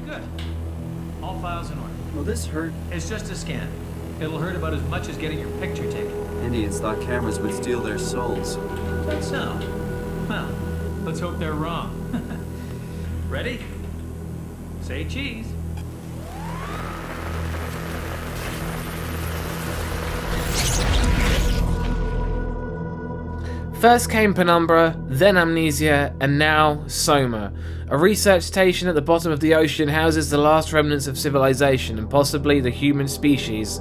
Good. All files in order. Will this hurt? It's just a scan. It'll hurt about as much as getting your picture taken. Indians thought cameras would steal their souls. That's so. Well, let's hope they're wrong. Ready? Say cheese. First came Penumbra, then Amnesia, and now Soma. A research station at the bottom of the ocean houses the last remnants of civilization and possibly the human species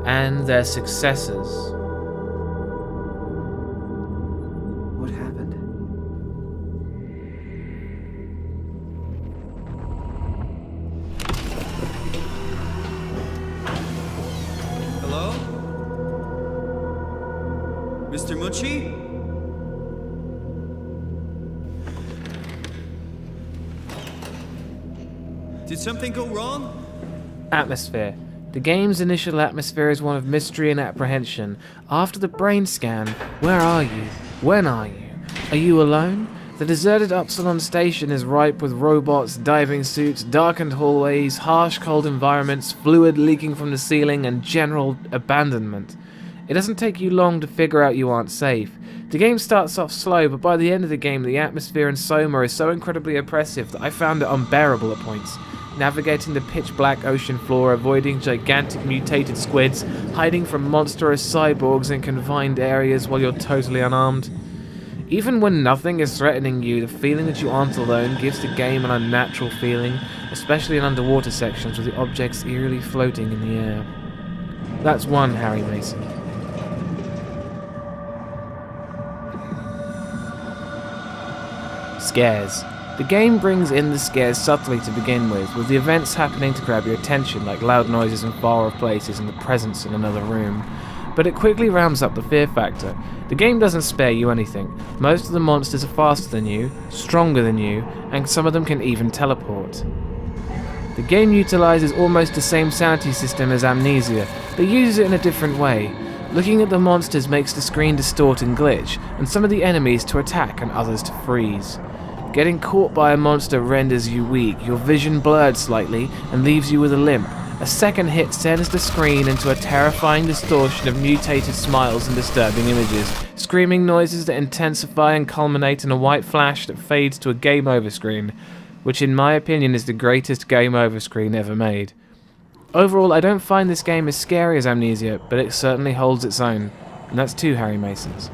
and their successors. What happened? Hello? Mr. Mucci? Did something go wrong? Atmosphere. The game's initial atmosphere is one of mystery and apprehension. After the brain scan, where are you? When are you? Are you alone? The deserted Upsilon station is ripe with robots, diving suits, darkened hallways, harsh cold environments, fluid leaking from the ceiling, and general abandonment. It doesn't take you long to figure out you aren't safe. The game starts off slow, but by the end of the game, the atmosphere in Soma is so incredibly oppressive that I found it unbearable at points. Navigating the pitch-black ocean floor, avoiding gigantic mutated squids, hiding from monstrous cyborgs in confined areas while you're totally unarmed. Even when nothing is threatening you, the feeling that you aren't alone gives the game an unnatural feeling, especially in underwater sections with the objects eerily floating in the air. That's one Harry Mason. Scares. The game brings in the scares subtly to begin with the events happening to grab your attention, like loud noises in far-off places and the presence in another room. But it quickly ramps up the fear factor. The game doesn't spare you anything. Most of the monsters are faster than you, stronger than you, and some of them can even teleport. The game utilizes almost the same sanity system as Amnesia, but uses it in a different way. Looking at the monsters makes the screen distort and glitch, and some of the enemies to attack and others to freeze. Getting caught by a monster renders you weak, your vision blurred slightly, and leaves you with a limp. A second hit sends the screen into a terrifying distortion of mutated smiles and disturbing images, screaming noises that intensify and culminate in a white flash that fades to a game over screen, which in my opinion is the greatest game over screen ever made. Overall, I don't find this game as scary as Amnesia, but it certainly holds its own, and that's two Harry Masons.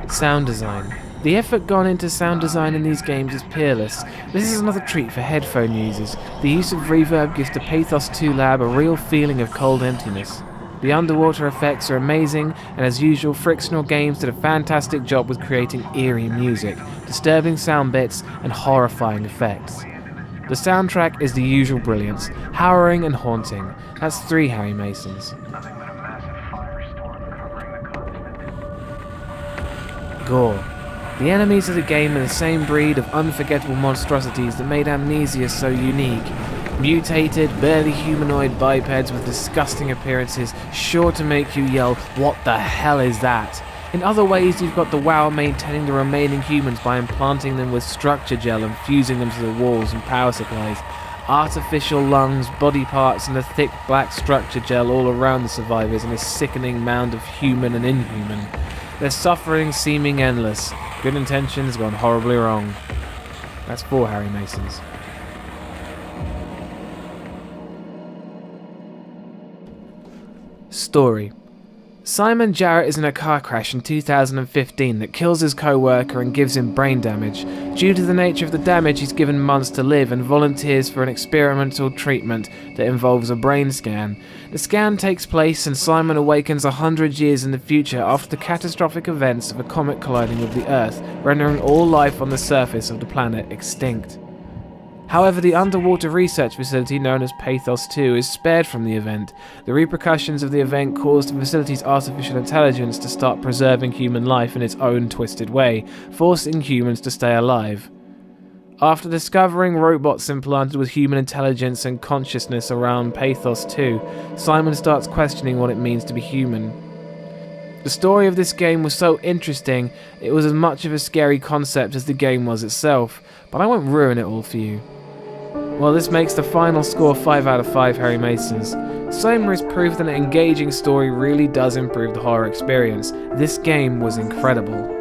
Sound design. The effort gone into sound design in these games is peerless. This is another treat for headphone users. The use of reverb gives the Pathos 2 lab a real feeling of cold emptiness. The underwater effects are amazing, and as usual, Frictional Games did a fantastic job with creating eerie music, disturbing sound bits, and horrifying effects. The soundtrack is the usual brilliance, harrowing and haunting. That's three Harry Masons. Gore. The enemies of the game are the same breed of unforgettable monstrosities that made Amnesia so unique. Mutated, barely humanoid bipeds with disgusting appearances, sure to make you yell, "What the hell is that?" In other ways, you've got the WoW maintaining the remaining humans by implanting them with structure gel and fusing them to the walls and power supplies. Artificial lungs, body parts, and a thick black structure gel all around the survivors in a sickening mound of human and inhuman. Their suffering seeming endless, good intentions gone horribly wrong. That's four Harry Masons. Story. Simon Jarrett is in a car crash in 2015 that kills his co-worker and gives him brain damage. Due to the nature of the damage, he's given months to live and volunteers for an experimental treatment that involves a brain scan. The scan takes place and Simon awakens 100 years in the future after the catastrophic events of a comet colliding with the Earth, rendering all life on the surface of the planet extinct. However, the underwater research facility known as Pathos 2 is spared from the event. The repercussions of the event caused the facility's artificial intelligence to start preserving human life in its own twisted way, forcing humans to stay alive. After discovering robots implanted with human intelligence and consciousness around Pathos 2, Simon starts questioning what it means to be human. The story of this game was so interesting, it was as much of a scary concept as the game was itself, but I won't ruin it all for you. Well, this makes the final score 5 out of 5 Harry Masons. Soma is proof that an engaging story really does improve the horror experience. This game was incredible.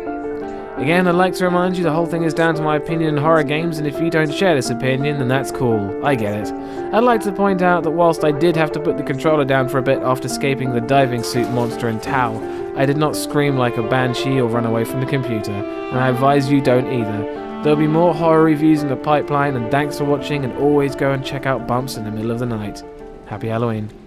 Again, I'd like to remind you the whole thing is down to my opinion in horror games, and if you don't share this opinion, then that's cool. I get it. I'd like to point out that whilst I did have to put the controller down for a bit after escaping the diving suit monster in Tau, I did not scream like a banshee or run away from the computer, and I advise you don't either. There'll be more horror reviews in the pipeline, and thanks for watching, and always go and check out Bumps in the Middle of the Night. Happy Halloween.